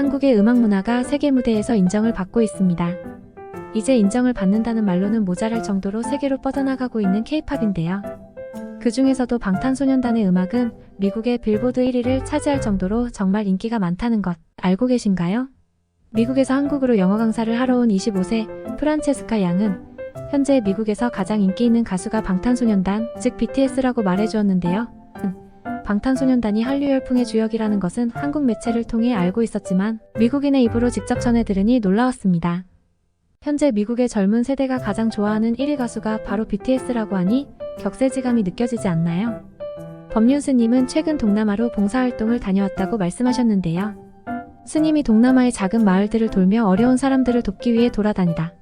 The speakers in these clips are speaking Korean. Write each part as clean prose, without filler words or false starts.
한국의 음악 문화가 세계 무대에서 인정을 받고 있습니다. 이제 인정을 받는다는 말로는 모자랄 정도로 세계로 뻗어나가고 있는 K-팝인데요. 그 중에서도 방탄소년단의 음악은 미국의 빌보드 1위를 차지할 정도로 정말 인기가 많다는 것 알고 계신가요? 미국에서 한국으로 영어 강사를 하러 온 25세 프란체스카 양은 현재 미국에서 가장 인기 있는 가수가 방탄소년단, 즉 BTS라고 말해주었는데요. 방탄소년단이 한류 열풍의 주역이라는 것은 한국 매체를 통해 알고 있었지만 미국인의 입으로 직접 전해 들으니 놀라웠습니다. 현재 미국의 젊은 세대가 가장 좋아하는 1위 가수가 바로 BTS라고 하니 격세지감이 느껴지지 않나요? 법륜스님은 최근 동남아로 봉사활동을 다녀왔다고 말씀하셨는데요. 스님이 동남아의 작은 마을들을 돌며 어려운 사람들을 돕기 위해 돌아다니다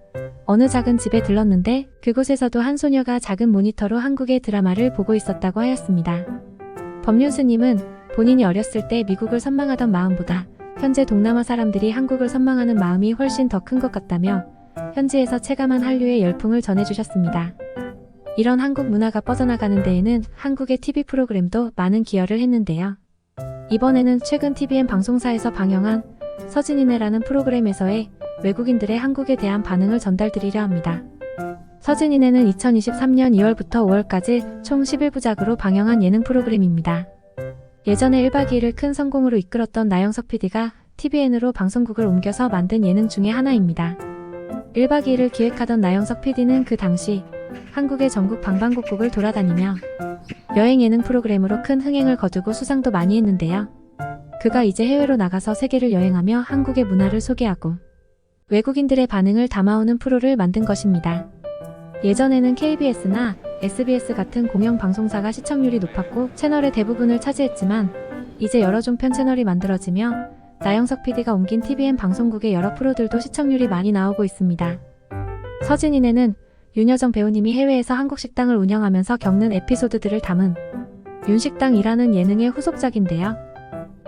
어느 작은 집에 들렀는데 그곳에서도 한 소녀가 작은 모니터로 한국의 드라마를 보고 있었다고 하였습니다. 법륜스님은 본인이 어렸을 때 미국을 선망하던 마음보다 현재 동남아 사람들이 한국을 선망하는 마음이 훨씬 더 큰 것 같다며 현지에서 체감한 한류의 열풍을 전해주셨습니다. 이런 한국 문화가 뻗어나가는 데에는 한국의 TV 프로그램도 많은 기여를 했는데요. 이번에는 최근 TVN 방송사에서 방영한 서진이네라는 프로그램에서의 외국인들의 한국에 대한 반응을 전달드리려 합니다. 서진이네는 2023년 2월부터 5월까지 총 11부작으로 방영한 예능 프로그램입니다. 예전에 1박 2일을 큰 성공으로 이끌었던 나영석 PD가 TVN으로 방송국을 옮겨서 만든 예능 중에 하나입니다. 1박 2일을 기획하던 나영석 PD는 그 당시 한국의 전국 방방곡곡을 돌아다니며 여행 예능 프로그램으로 큰 흥행을 거두고 수상도 많이 했는데요. 그가 이제 해외로 나가서 세계를 여행하며 한국의 문화를 소개하고 외국인들의 반응을 담아오는 프로를 만든 것입니다. 예전에는 KBS나 SBS 같은 공영방송사가 시청률이 높았고 채널의 대부분을 차지했지만 이제 여러 종편 채널이 만들어지며 나영석 PD가 옮긴 TVN 방송국의 여러 프로들도 시청률이 많이 나오고 있습니다. 서진이네는 윤여정 배우님이 해외에서 한국 식당을 운영하면서 겪는 에피소드들을 담은 윤식당이라는 예능의 후속작인데요.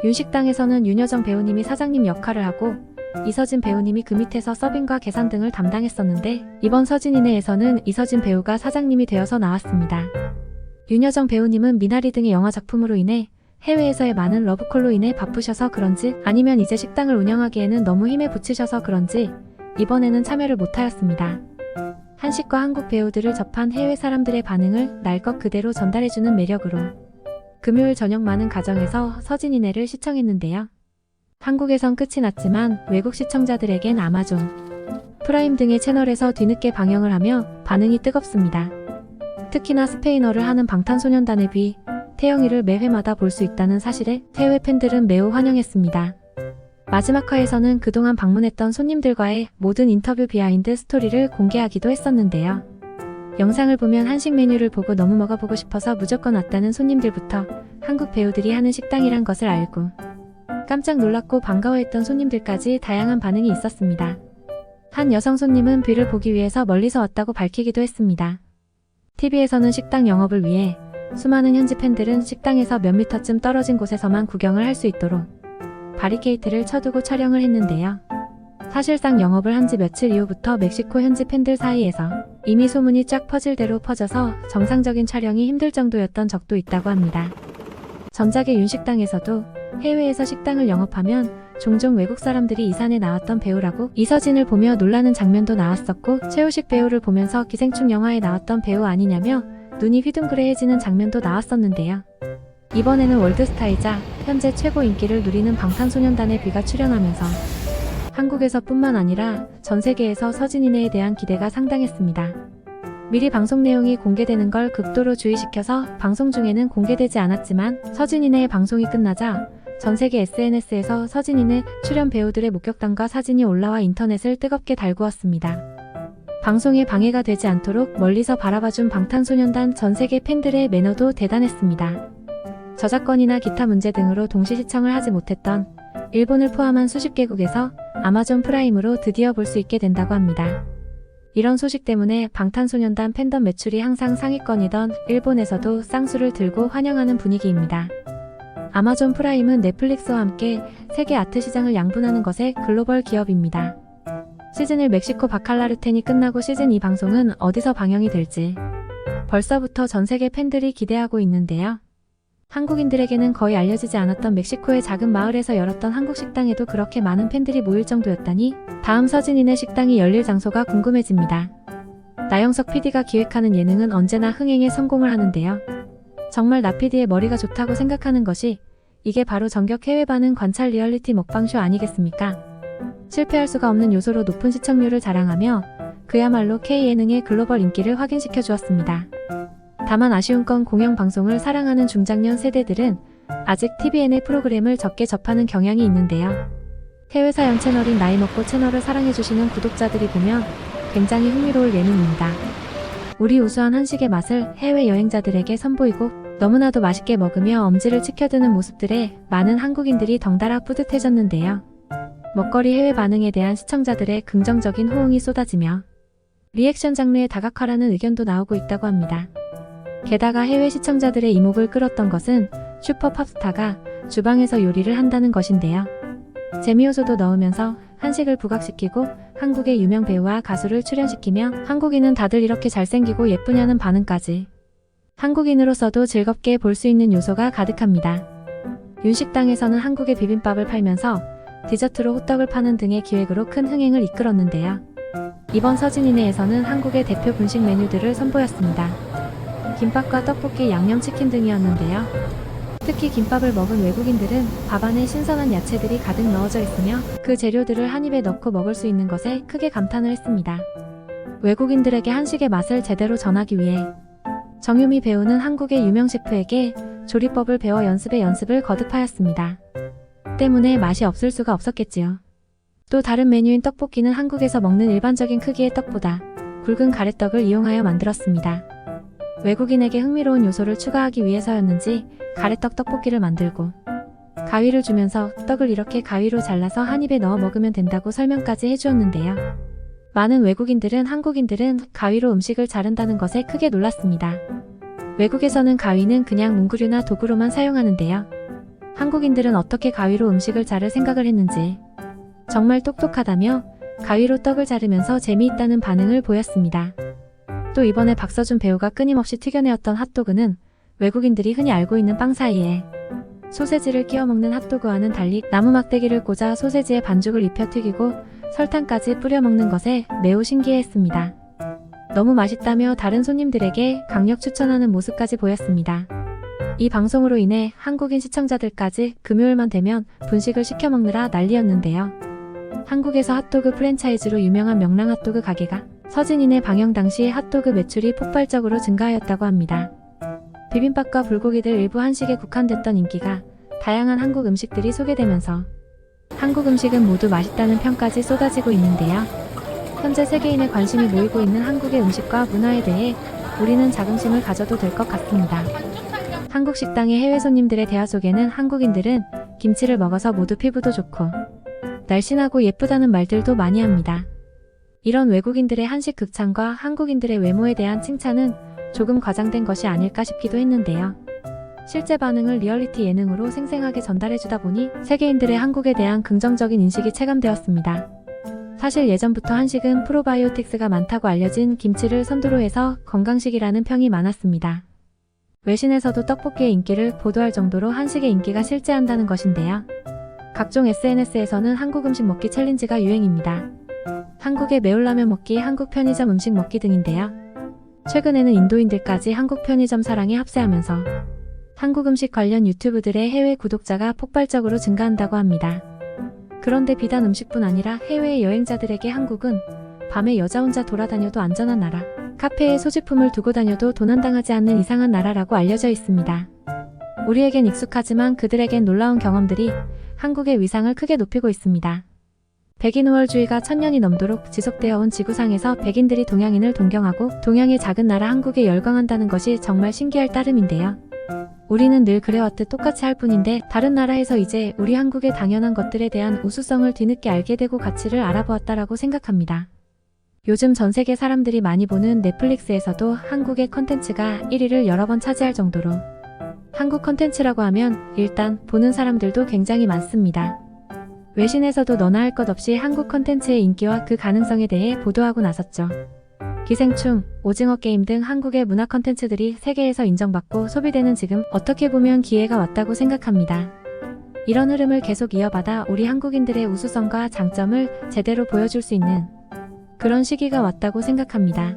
윤식당에서는 윤여정 배우님이 사장님 역할을 하고 이서진 배우님이 그 밑에서 서빙과 계산 등을 담당했었는데 이번 서진이네에서는 이서진 배우가 사장님이 되어서 나왔습니다. 윤여정 배우님은 미나리 등의 영화 작품으로 인해 해외에서의 많은 러브콜로 인해 바쁘셔서 그런지 아니면 이제 식당을 운영하기에는 너무 힘에 부치셔서 그런지 이번에는 참여를 못하였습니다. 한식과 한국 배우들을 접한 해외 사람들의 반응을 날 것 그대로 전달해주는 매력으로 금요일 저녁 많은 가정에서 서진이네를 시청했는데요. 한국에선 끝이 났지만 외국 시청자들에겐 아마존, 프라임 등의 채널에서 뒤늦게 방영을 하며 반응이 뜨겁습니다. 특히나 스페인어를 하는 방탄소년단의 비, 태영이를 매 회마다 볼 수 있다는 사실에 해외 팬들은 매우 환영했습니다. 마지막 화에서는 그동안 방문했던 손님들과의 모든 인터뷰 비하인드 스토리를 공개하기도 했었는데요. 영상을 보면 한식 메뉴를 보고 너무 먹어보고 싶어서 무조건 왔다는 손님들부터 한국 배우들이 하는 식당이란 것을 알고 깜짝 놀랐고 반가워했던 손님들까지 다양한 반응이 있었습니다. 한 여성 손님은 뷔를 보기 위해서 멀리서 왔다고 밝히기도 했습니다. TV에서는 식당 영업을 위해 수많은 현지 팬들은 식당에서 몇 미터쯤 떨어진 곳에서만 구경을 할 수 있도록 바리케이트를 쳐두고 촬영을 했는데요. 사실상 영업을 한 지 며칠 이후부터 멕시코 현지 팬들 사이에서 이미 소문이 쫙 퍼질 대로 퍼져서 정상적인 촬영이 힘들 정도였던 적도 있다고 합니다. 전작의 윤식당에서도 해외에서 식당을 영업하면 종종 외국 사람들이 이 산에 나왔던 배우라고 이서진을 보며 놀라는 장면도 나왔었고 최우식 배우를 보면서 기생충 영화에 나왔던 배우 아니냐며 눈이 휘둥그레해지는 장면도 나왔었는데요. 이번에는 월드스타이자 현재 최고 인기를 누리는 방탄소년단의 뷔가 출연하면서 한국에서뿐만 아니라 전 세계에서 서진이네에 대한 기대가 상당했습니다. 미리 방송 내용이 공개되는 걸 극도로 주의시켜서 방송 중에는 공개되지 않았지만 서진이네의 방송이 끝나자 전 세계 SNS에서 서진이네 출연 배우들의 목격담과 사진이 올라와 인터넷을 뜨겁게 달구었습니다. 방송에 방해가 되지 않도록 멀리서 바라봐준 방탄소년단 전 세계 팬들의 매너도 대단했습니다. 저작권이나 기타 문제 등으로 동시 시청을 하지 못했던 일본을 포함한 수십 개국에서 아마존 프라임으로 드디어 볼 수 있게 된다고 합니다. 이런 소식 때문에 방탄소년단 팬덤 매출이 항상 상위권이던 일본에서도 쌍수를 들고 환영하는 분위기입니다. 아마존 프라임은 넷플릭스와 함께 세계 아트 시장을 양분하는 것의 글로벌 기업입니다. 시즌 1 멕시코 바칼라르텐이 끝나고 시즌 2 방송은 어디서 방영이 될지 벌써부터 전 세계 팬들이 기대하고 있는데요. 한국인들에게는 거의 알려지지 않았던 멕시코의 작은 마을에서 열었던 한국 식당에도 그렇게 많은 팬들이 모일 정도였다니 다음 서진이네 식당이 열릴 장소가 궁금해집니다. 나영석 PD가 기획하는 예능은 언제나 흥행에 성공을 하는데요. 정말 나 PD의 머리가 좋다고 생각하는 것이 이게 바로 전격 해외 반응 관찰 리얼리티 먹방쇼 아니겠습니까? 실패할 수가 없는 요소로 높은 시청률을 자랑하며 그야말로 K예능의 글로벌 인기를 확인시켜 주었습니다. 다만 아쉬운 건 공영방송을 사랑하는 중장년 세대들은 아직 TVN의 프로그램을 적게 접하는 경향이 있는데요. 해외 사연 채널인 나이먹고 채널을 사랑해주시는 구독자들이 보면 굉장히 흥미로울 예능입니다. 우리 우수한 한식의 맛을 해외 여행자들에게 선보이고 너무나도 맛있게 먹으며 엄지를 치켜드는 모습들에 많은 한국인들이 덩달아 뿌듯해졌는데요. 먹거리 해외 반응에 대한 시청자들의 긍정적인 호응이 쏟아지며 리액션 장르의 다각화라는 의견도 나오고 있다고 합니다. 게다가 해외 시청자들의 이목을 끌었던 것은 슈퍼 팝스타가 주방에서 요리를 한다는 것인데요. 재미 요소도 넣으면서 한식을 부각시키고 한국의 유명 배우와 가수를 출연시키며 한국인은 다들 이렇게 잘생기고 예쁘냐는 반응까지 한국인으로서도 즐겁게 볼 수 있는 요소가 가득합니다. 윤식당에서는 한국의 비빔밥을 팔면서 디저트로 호떡을 파는 등의 기획으로 큰 흥행을 이끌었는데요. 이번 서진이네에서는 한국의 대표 분식 메뉴들을 선보였습니다. 김밥과 떡볶이, 양념치킨 등이었는데요. 특히 김밥을 먹은 외국인들은 밥 안에 신선한 야채들이 가득 넣어져 있으며 그 재료들을 한 입에 넣고 먹을 수 있는 것에 크게 감탄을 했습니다. 외국인들에게 한식의 맛을 제대로 전하기 위해 정유미 배우는 한국의 유명 셰프에게 조리법을 배워 연습을 거듭하였습니다. 때문에 맛이 없을 수가 없었겠지요. 또 다른 메뉴인 떡볶이는 한국에서 먹는 일반적인 크기의 떡보다 굵은 가래떡을 이용하여 만들었습니다. 외국인에게 흥미로운 요소를 추가하기 위해서였는지 가래떡 떡볶이를 만들고 가위를 주면서 떡을 이렇게 가위로 잘라서 한 입에 넣어 먹으면 된다고 설명까지 해주었는데요. 많은 외국인들은 한국인들은 가위로 음식을 자른다는 것에 크게 놀랐습니다. 외국에서는 가위는 그냥 문구류나 도구로만 사용하는데요. 한국인들은 어떻게 가위로 음식을 자를 생각을 했는지 정말 똑똑하다며 가위로 떡을 자르면서 재미있다는 반응을 보였습니다. 또 이번에 박서준 배우가 끊임없이 튀겨내었던 핫도그는 외국인들이 흔히 알고 있는 빵 사이에 소세지를 끼워 먹는 핫도그와는 달리 나무 막대기를 꽂아 소세지에 반죽을 입혀 튀기고 설탕까지 뿌려 먹는 것에 매우 신기해했습니다. 너무 맛있다며 다른 손님들에게 강력 추천하는 모습까지 보였습니다. 이 방송으로 인해 한국인 시청자들까지 금요일만 되면 분식을 시켜 먹느라 난리였는데요. 한국에서 핫도그 프랜차이즈로 유명한 명랑 핫도그 가게가 서진이네 방영 당시 핫도그 매출이 폭발적으로 증가하였다고 합니다. 비빔밥과 불고기들 일부 한식에 국한됐던 인기가 다양한 한국 음식들이 소개되면서 한국 음식은 모두 맛있다는 평까지 쏟아지고 있는데요. 현재 세계인의 관심이 모이고 있는 한국의 음식과 문화에 대해 우리는 자긍심을 가져도 될 것 같습니다. 한국 식당의 해외 손님들의 대화 속에는 한국인들은 김치를 먹어서 모두 피부도 좋고 날씬하고 예쁘다는 말들도 많이 합니다. 이런 외국인들의 한식 극찬과 한국인들의 외모에 대한 칭찬은 조금 과장된 것이 아닐까 싶기도 했는데요. 실제 반응을 리얼리티 예능으로 생생하게 전달해주다 보니 세계인들의 한국에 대한 긍정적인 인식이 체감되었습니다. 사실 예전부터 한식은 프로바이오틱스가 많다고 알려진 김치를 선두로 해서 건강식이라는 평이 많았습니다. 외신에서도 떡볶이의 인기를 보도할 정도로 한식의 인기가 실제한다는 것인데요. 각종 SNS에서는 한국 음식 먹기 챌린지가 유행입니다. 한국의 매울라면 먹기, 한국 편의점 음식 먹기 등인데요. 최근에는 인도인들까지 한국 편의점 사랑에 합세하면서 한국 음식 관련 유튜브들의 해외 구독자가 폭발적으로 증가한다고 합니다. 그런데 비단 음식뿐 아니라 해외 여행자들에게 한국은 밤에 여자 혼자 돌아다녀도 안전한 나라, 카페에 소지품을 두고 다녀도 도난당하지 않는 이상한 나라라고 알려져 있습니다. 우리에겐 익숙하지만 그들에겐 놀라운 경험들이 한국의 위상을 크게 높이고 있습니다. 백인 우월주의가 1000년이 넘도록 지속되어 온 지구상에서 백인들이 동양인을 동경하고 동양의 작은 나라 한국에 열광한다는 것이 정말 신기할 따름인데요. 우리는 늘 그래왔듯 똑같이 할 뿐인데 다른 나라에서 이제 우리 한국의 당연한 것들에 대한 우수성을 뒤늦게 알게 되고 가치를 알아보았다라고 생각합니다. 요즘 전 세계 사람들이 많이 보는 넷플릭스에서도 한국의 컨텐츠가 1위를 여러 번 차지할 정도로 한국 컨텐츠라고 하면 일단 보는 사람들도 굉장히 많습니다. 외신에서도 너나 할 것 없이 한국 컨텐츠의 인기와 그 가능성에 대해 보도하고 나섰죠. 기생충, 오징어 게임 등 한국의 문화 컨텐츠들이 세계에서 인정받고 소비되는 지금 어떻게 보면 기회가 왔다고 생각합니다. 이런 흐름을 계속 이어받아 우리 한국인들의 우수성과 장점을 제대로 보여줄 수 있는 그런 시기가 왔다고 생각합니다.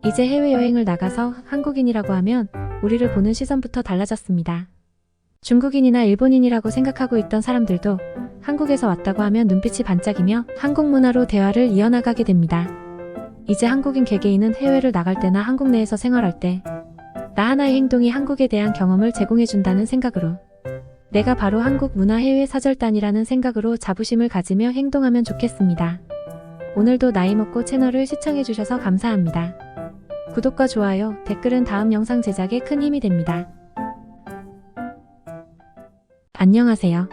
이제 해외여행을 나가서 한국인이라고 하면 우리를 보는 시선부터 달라졌습니다. 중국인이나 일본인이라고 생각하고 있던 사람들도 한국에서 왔다고 하면 눈빛이 반짝이며 한국 문화로 대화를 이어나가게 됩니다. 이제 한국인 개개인은 해외를 나갈 때나 한국 내에서 생활할 때 나 하나의 행동이 한국에 대한 경험을 제공해준다는 생각으로 내가 바로 한국 문화 해외 사절단이라는 생각으로 자부심을 가지며 행동하면 좋겠습니다. 오늘도 나이먹고 채널을 시청해주셔서 감사합니다. 구독과 좋아요, 댓글은 다음 영상 제작에 큰 힘이 됩니다. 안녕하세요.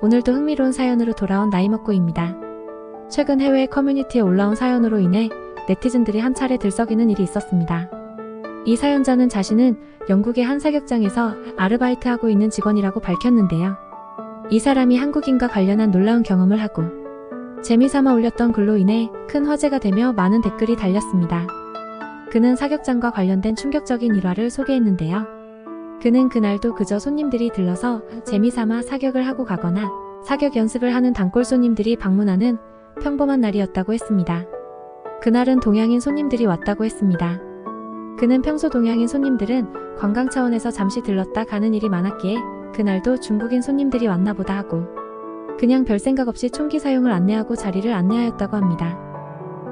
오늘도 흥미로운 사연으로 돌아온 나이먹고입니다. 최근 해외 커뮤니티에 올라온 사연으로 인해 네티즌들이 한 차례 들썩이는 일이 있었습니다. 이 사연자는 자신은 영국의 한 사격장에서 아르바이트하고 있는 직원이라고 밝혔는데요. 이 사람이 한국인과 관련한 놀라운 경험을 하고 재미삼아 올렸던 글로 인해 큰 화제가 되며 많은 댓글이 달렸습니다. 그는 사격장과 관련된 충격적인 일화를 소개했는데요. 그는 그날도 그저 손님들이 들러서 재미삼아 사격을 하고 가거나 사격 연습을 하는 단골 손님들이 방문하는 평범한 날이었다고 했습니다. 그날은 동양인 손님들이 왔다고 했습니다. 그는 평소 동양인 손님들은 관광 차원에서 잠시 들렀다 가는 일이 많았기에 그날도 중국인 손님들이 왔나 보다 하고 그냥 별 생각 없이 총기 사용을 안내하고 자리를 안내하였다고 합니다.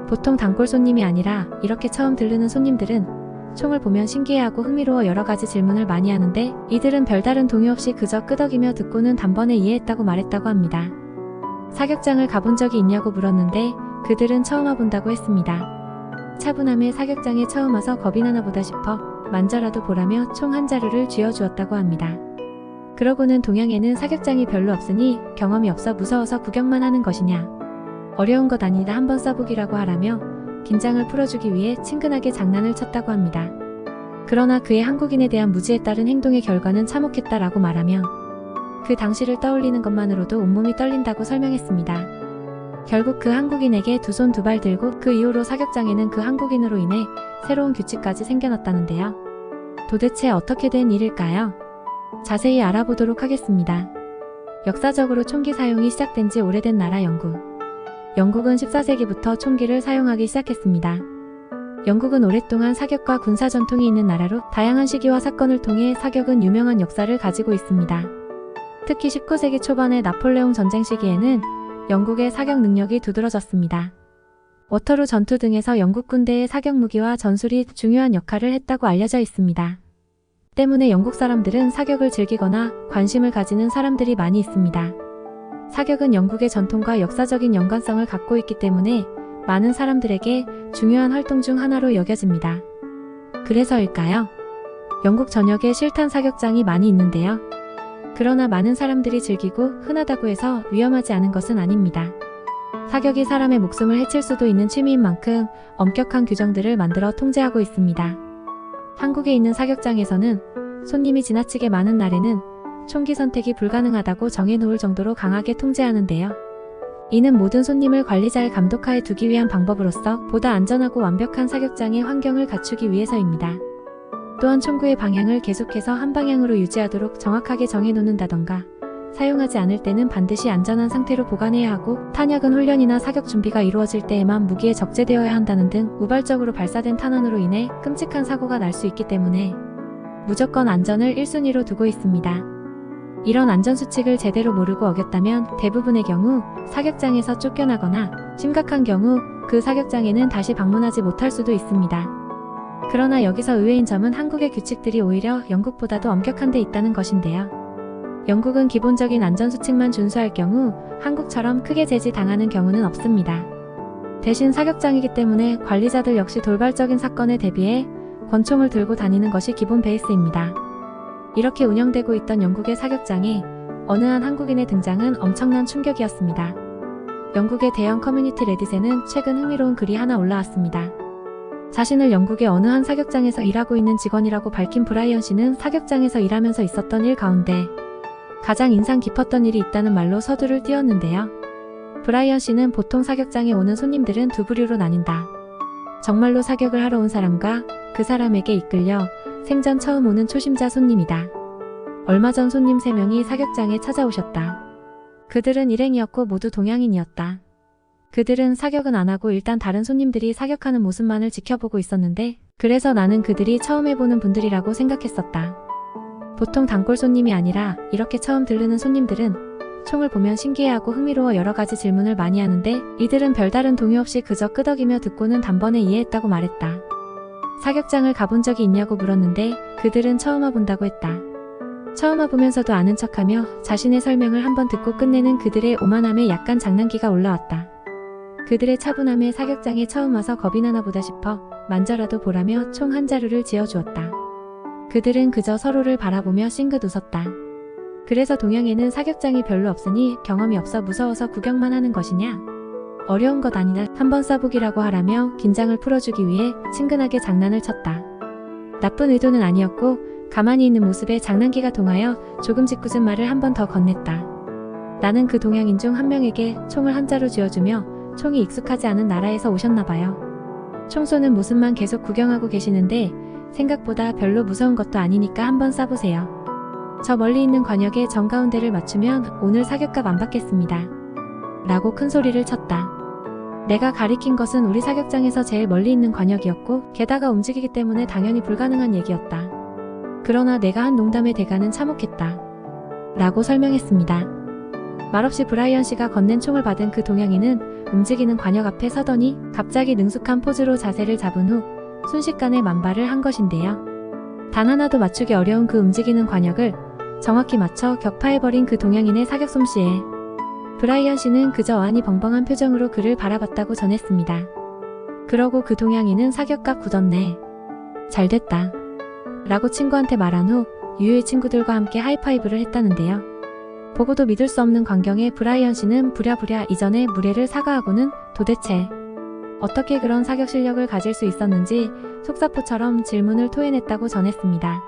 보통 단골 손님이 아니라 이렇게 처음 들르는 손님들은 총을 보면 신기해하고 흥미로워 여러 가지 질문을 많이 하는데 이들은 별다른 동요 없이 그저 끄덕이며 듣고는 단번에 이해했다고 말했다고 합니다. 사격장을 가본 적이 있냐고 물었는데 그들은 처음 와본다고 했습니다. 차분함에 사격장에 처음 와서 겁이 나나 보다 싶어 만져라도 보라며 총 한 자루를 쥐어주었다고 합니다. 그러고는 동양에는 사격장이 별로 없으니 경험이 없어 무서워서 구경만 하는 것이냐. 어려운 것 아니다 한번 써보기라고 하라며 긴장을 풀어주기 위해 친근하게 장난을 쳤다고 합니다. 그러나 그의 한국인에 대한 무지에 따른 행동의 결과는 참혹했다라고 말하며 그 당시를 떠올리는 것만으로도 온몸이 떨린다고 설명했습니다. 결국 그 한국인에게 두 손 두 발 들고 그 이후로 사격장에는 그 한국인으로 인해 새로운 규칙까지 생겨났다는데요. 도대체 어떻게 된 일일까요? 자세히 알아보도록 하겠습니다. 역사적으로 총기 사용이 시작된 지 오래된 나라 영국. 영국은 14세기부터 총기를 사용하기 시작했습니다. 영국은 오랫동안 사격과 군사 전통이 있는 나라로 다양한 시기와 사건을 통해 사격은 유명한 역사를 가지고 있습니다. 특히 19세기 초반의 나폴레옹 전쟁 시기에는 영국의 사격 능력이 두드러졌습니다. 워터루 전투 등에서 영국 군대의 사격 무기와 전술이 중요한 역할을 했다고 알려져 있습니다. 때문에 영국 사람들은 사격을 즐기거나 관심을 가지는 사람들이 많이 있습니다. 사격은 영국의 전통과 역사적인 연관성을 갖고 있기 때문에 많은 사람들에게 중요한 활동 중 하나로 여겨집니다. 그래서일까요? 영국 전역에 실탄 사격장이 많이 있는데요. 그러나 많은 사람들이 즐기고 흔하다고 해서 위험하지 않은 것은 아닙니다. 사격이 사람의 목숨을 해칠 수도 있는 취미인 만큼 엄격한 규정들을 만들어 통제하고 있습니다. 한국에 있는 사격장에서는 손님이 지나치게 많은 날에는 총기 선택이 불가능하다고 정해놓을 정도로 강하게 통제하는데요. 이는 모든 손님을 관리자의 감독하에 두기 위한 방법으로서 보다 안전하고 완벽한 사격장의 환경을 갖추기 위해서입니다. 또한 총구의 방향을 계속해서 한 방향으로 유지하도록 정확하게 정해놓는다던가 사용하지 않을 때는 반드시 안전한 상태로 보관해야 하고 탄약은 훈련이나 사격 준비가 이루어질 때에만 무기에 적재되어야 한다는 등 우발적으로 발사된 탄환으로 인해 끔찍한 사고가 날 수 있기 때문에 무조건 안전을 1순위로 두고 있습니다. 이런 안전수칙을 제대로 모르고 어겼다면 대부분의 경우 사격장에서 쫓겨나거나 심각한 경우 그 사격장에는 다시 방문하지 못할 수도 있습니다. 그러나 여기서 의외인 점은 한국의 규칙들이 오히려 영국보다도 엄격한 데 있다는 것인데요. 영국은 기본적인 안전수칙만 준수할 경우 한국처럼 크게 제지당하는 경우는 없습니다. 대신 사격장이기 때문에 관리자들 역시 돌발적인 사건에 대비해 권총을 들고 다니는 것이 기본 베이스입니다. 이렇게 운영되고 있던 영국의 사격장에 어느 한 한국인의 등장은 엄청난 충격이었습니다. 영국의 대형 커뮤니티 레딧에는 최근 흥미로운 글이 하나 올라왔습니다. 자신을 영국의 어느 한 사격장에서 일하고 있는 직원이라고 밝힌 브라이언 씨는 사격장에서 일하면서 있었던 일 가운데 가장 인상 깊었던 일이 있다는 말로 서두를 띄웠는데요. 브라이언 씨는 보통 사격장에 오는 손님들은 두 부류로 나뉜다. 정말로 사격을 하러 온 사람과 그 사람에게 이끌려 생전 처음 오는 초심자 손님이다. 얼마 전 손님 3명이 사격장에 찾아오셨다. 그들은 일행이었고 모두 동양인이었다. 그들은 사격은 안 하고 일단 다른 손님들이 사격하는 모습만을 지켜보고 있었는데, 그래서 나는 그들이 처음 해보는 분들이라고 생각했었다. 보통 단골 손님이 아니라 이렇게 처음 들르는 손님들은 총을 보면 신기해하고 흥미로워 여러 가지 질문을 많이 하는데, 이들은 별다른 동요 없이 그저 끄덕이며 듣고는 단번에 이해했다고 말했다. 사격장을 가본 적이 있냐고 물었는데 그들은 처음 와본다고 했다. 처음 와보면서도 아는 척하며 자신의 설명을 한번 듣고 끝내는 그들의 오만함에 약간 장난기가 올라왔다. 그들의 차분함에 사격장에 처음 와서 겁이 나나 보다 싶어 만져라도 보라며 총 한 자루를 지어주었다. 그들은 그저 서로를 바라보며 싱긋 웃었다. 그래서 동양에는 사격장이 별로 없으니 경험이 없어 무서워서 구경만 하는 것이냐? 어려운 것 아니나 한번 쏴보기라고 하라며 긴장을 풀어주기 위해 친근하게 장난을 쳤다. 나쁜 의도는 아니었고 가만히 있는 모습에 장난기가 동하여 조금 짓궂은 말을 한 번 더 건넸다. 나는 그 동양인 중 한 명에게 총을 한 자루 쥐어주며 총이 익숙하지 않은 나라에서 오셨나봐요. 총 쏘는 모습만 계속 구경하고 계시는데 생각보다 별로 무서운 것도 아니니까 한번 쏴보세요. 저 멀리 있는 관역에 정가운데를 맞추면 오늘 사격값 안 받겠습니다. 라고 큰 소리를 쳤다. 내가 가리킨 것은 우리 사격장에서 제일 멀리 있는 관역이었고 게다가 움직이기 때문에 당연히 불가능한 얘기였다. 그러나 내가 한 농담의 대가는 참혹했다. 라고 설명했습니다. 말없이 브라이언 씨가 건넨 총을 받은 그 동양인은 움직이는 관역 앞에 서더니 갑자기 능숙한 포즈로 자세를 잡은 후 순식간에 만발을 한 것인데요. 단 하나도 맞추기 어려운 그 움직이는 관역을 정확히 맞춰 격파해버린 그 동양인의 사격 솜씨에 브라이언 씨는 그저 어안이 벙벙한 표정으로 그를 바라봤다고 전했습니다. 그러고 그 동양인은 사격값 굳었네. 잘됐다. 라고 친구한테 말한 후 유유의 친구들과 함께 하이파이브를 했다는데요. 보고도 믿을 수 없는 광경에 브라이언 씨는 부랴부랴 이전에 무례를 사과하고는 도대체 어떻게 그런 사격 실력을 가질 수 있었는지 속사포처럼 질문을 토해냈다고 전했습니다.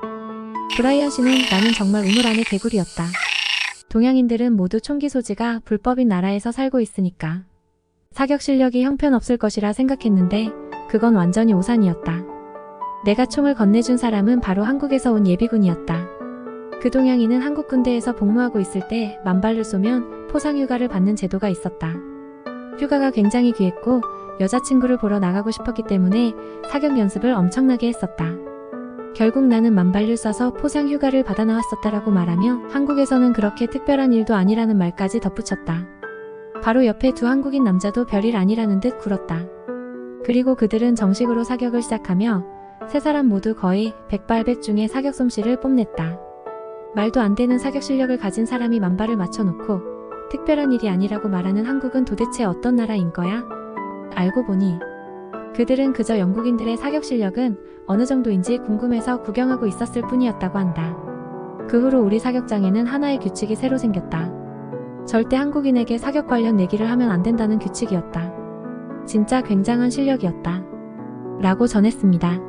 브라이언 씨는 나는 정말 우물 안의 개구리였다. 동양인들은 모두 총기 소지가 불법인 나라에서 살고 있으니까 사격 실력이 형편없을 것이라 생각했는데 그건 완전히 오산이었다. 내가 총을 건네준 사람은 바로 한국에서 온 예비군이었다. 그 동양인은 한국 군대에서 복무하고 있을 때 만발을 쏘면 포상휴가를 받는 제도가 있었다. 휴가가 굉장히 귀했고 여자친구를 보러 나가고 싶었기 때문에 사격 연습을 엄청나게 했었다. 결국 나는 만발을 쏴서 포상휴가를 받아 나왔었다라고 말하며 한국에서는 그렇게 특별한 일도 아니라는 말까지 덧붙였다. 바로 옆에 두 한국인 남자도 별일 아니라는 듯 굴었다. 그리고 그들은 정식으로 사격을 시작하며 세 사람 모두 거의 백발백중의 사격 솜씨를 뽐냈다. 말도 안 되는 사격 실력을 가진 사람이 만발을 맞춰놓고 특별한 일이 아니라고 말하는 한국은 도대체 어떤 나라인 거야? 알고 보니 그들은 그저 영국인들의 사격 실력은 어느 정도인지 궁금해서 구경하고 있었을 뿐이었다고 한다. 그 후로 우리 사격장에는 하나의 규칙이 새로 생겼다. 절대 한국인에게 사격 관련 얘기를 하면 안 된다는 규칙이었다. 진짜 굉장한 실력이었다. 라고 전했습니다.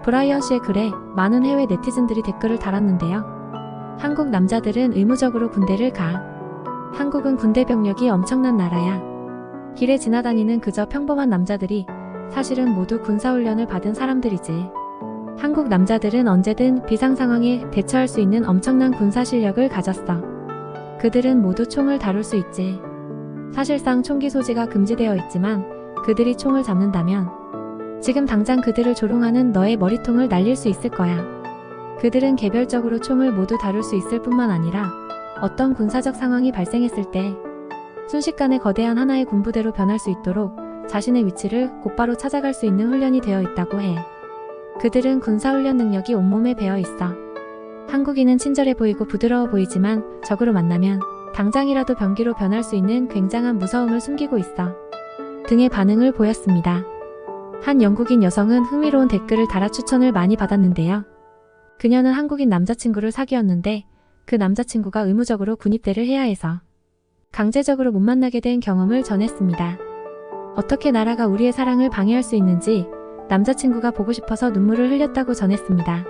브라이언 씨의 글에 많은 해외 네티즌들이 댓글을 달았는데요. 한국 남자들은 의무적으로 군대를 가. 한국은 군대 병력이 엄청난 나라야. 길에 지나다니는 그저 평범한 남자들이 사실은 모두 군사훈련을 받은 사람들이지. 한국 남자들은 언제든 비상 상황에 대처할 수 있는 엄청난 군사 실력을 가졌어. 그들은 모두 총을 다룰 수 있지. 사실상 총기 소지가 금지되어 있지만 그들이 총을 잡는다면 지금 당장 그들을 조롱하는 너의 머리통을 날릴 수 있을 거야. 그들은 개별적으로 총을 모두 다룰 수 있을 뿐만 아니라 어떤 군사적 상황이 발생했을 때 순식간에 거대한 하나의 군부대로 변할 수 있도록 자신의 위치를 곧바로 찾아갈 수 있는 훈련이 되어 있다고 해. 그들은 군사훈련 능력이 온몸에 배어 있어. 한국인은 친절해 보이고 부드러워 보이지만 적으로 만나면 당장이라도 병기로 변할 수 있는 굉장한 무서움을 숨기고 있어. 등의 반응을 보였습니다. 한 영국인 여성은 흥미로운 댓글을 달아 추천을 많이 받았는데요. 그녀는 한국인 남자친구를 사귀었는데 그 남자친구가 의무적으로 군입대를 해야 해서 강제적으로 못 만나게 된 경험을 전했습니다. 어떻게 나라가 우리의 사랑을 방해할 수 있는지 남자친구가 보고 싶어서 눈물을 흘렸다고 전했습니다.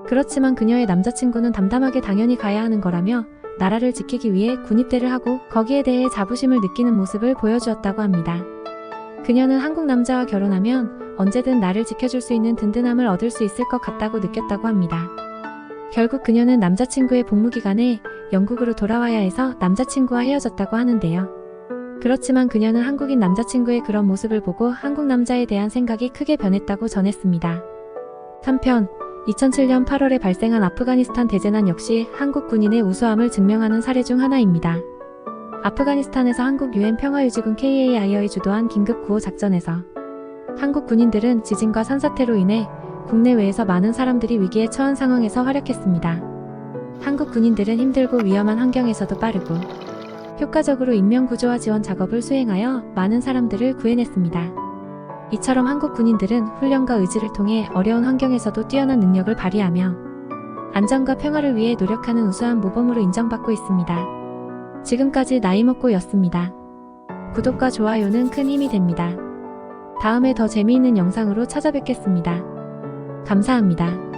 그렇지만 그녀의 남자친구는 담담하게 당연히 가야 하는 거라며 나라를 지키기 위해 군입대를 하고 거기에 대해 자부심을 느끼는 모습을 보여주었다고 합니다. 그녀는 한국 남자와 결혼하면 언제든 나를 지켜줄 수 있는 든든함을 얻을 수 있을 것 같다고 느꼈다고 합니다. 결국 그녀는 남자친구의 복무 기간에 영국으로 돌아와야 해서 남자친구와 헤어졌다고 하는데요. 그렇지만 그녀는 한국인 남자친구의 그런 모습을 보고 한국 남자에 대한 생각이 크게 변했다고 전했습니다. 한편 2007년 8월에 발생한 아프가니스탄 대재난 역시 한국 군인의 우수함을 증명하는 사례 중 하나입니다. 아프가니스탄에서 한국 유엔 평화유지군 KAI어의 주도한 긴급 구호 작전에서 한국 군인들은 지진과 산사태로 인해 국내외에서 많은 사람들이 위기에 처한 상황에서 활약했습니다. 한국 군인들은 힘들고 위험한 환경에서도 빠르고 효과적으로 인명구조와 지원 작업을 수행하여 많은 사람들을 구해냈습니다. 이처럼 한국 군인들은 훈련과 의지를 통해 어려운 환경에서도 뛰어난 능력을 발휘하며 안전과 평화를 위해 노력하는 우수한 모범으로 인정받고 있습니다. 지금까지 나이먹고였습니다. 구독과 좋아요는 큰 힘이 됩니다. 다음에 더 재미있는 영상으로 찾아뵙겠습니다. 감사합니다.